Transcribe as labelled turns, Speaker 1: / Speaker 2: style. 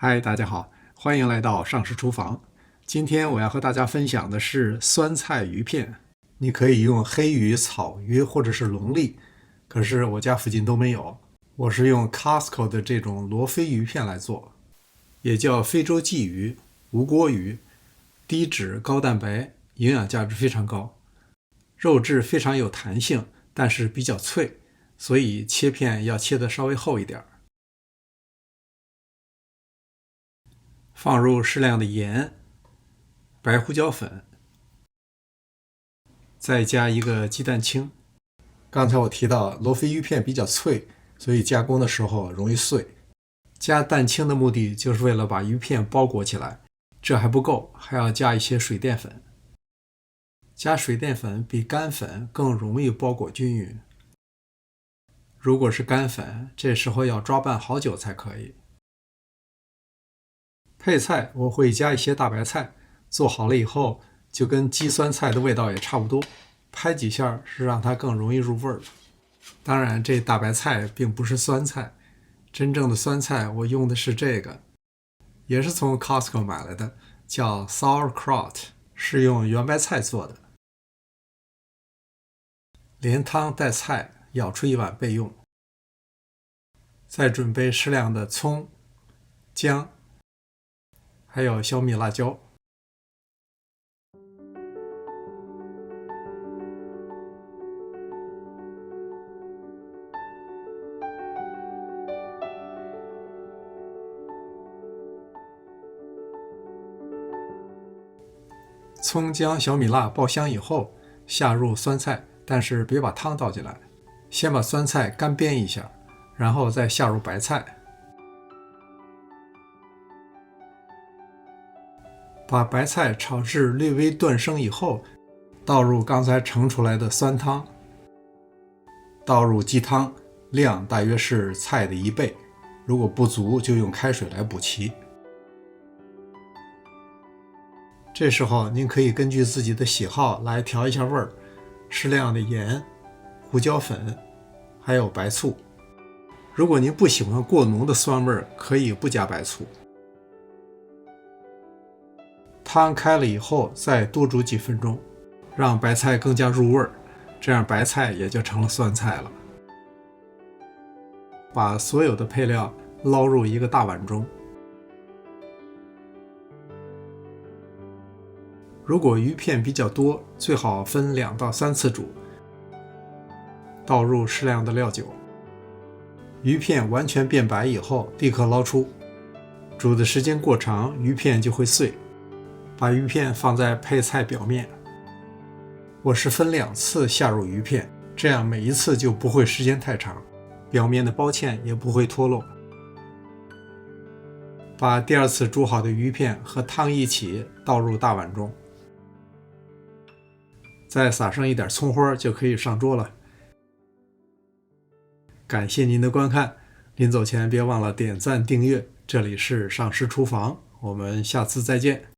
Speaker 1: 嗨，大家好，欢迎来到上市厨房。今天我要和大家分享的是酸菜鱼片。你可以用黑鱼、草鱼或者是龙利，可是我家附近都没有。我是用 Costco 的这种罗非鱼片来做，也叫非洲鲫鱼、无锅鱼，低脂高蛋白，营养价值非常高，肉质非常有弹性，但是比较脆，所以切片要切得稍微厚一点。放入适量的盐、白胡椒粉，再加一个鸡蛋清。刚才我提到罗非鱼片比较脆，所以加工的时候容易碎。加蛋清的目的就是为了把鱼片包裹起来，这还不够，还要加一些水淀粉。加水淀粉比干粉更容易包裹均匀。如果是干粉，这时候要抓拌好久才可以。配菜我会加一些大白菜，做好了以后就跟鸡酸菜的味道也差不多，拍几下是让它更容易入味儿。当然这大白菜并不是酸菜，真正的酸菜我用的是这个，也是从 Costco 买来的，叫 sauerkraut， 是用圆白菜做的。连汤带菜舀出一碗备用。再准备适量的葱、姜，还有小米辣椒。葱姜小米辣爆香以后，下入酸菜，但是别把汤倒进来，先把酸菜干煸一下，然后再下入白菜。把白菜炒至略微断生以后，倒入刚才盛出来的酸汤，倒入鸡汤，量大约是菜的1倍，如果不足就用开水来补齐。这时候您可以根据自己的喜好来调一下味儿，适量的盐、胡椒粉，还有白醋。如果您不喜欢过浓的酸味儿，可以不加白醋。汤开了以后再多煮几分钟，让白菜更加入味儿，这样白菜也就成了酸菜了。把所有的配料捞入一个大碗中。如果鱼片比较多，最好分2到3次煮。倒入适量的料酒。鱼片完全变白以后，立刻捞出。煮的时间过长，鱼片就会碎。把鱼片放在配菜表面。我是分2次下入鱼片，这样每一次就不会时间太长，表面的包芡也不会脱落。把第2次煮好的鱼片和汤一起倒入大碗中。再撒上一点葱花就可以上桌了。感谢您的观看，临走前别忘了点赞订阅。这里是上师厨房，我们下次再见。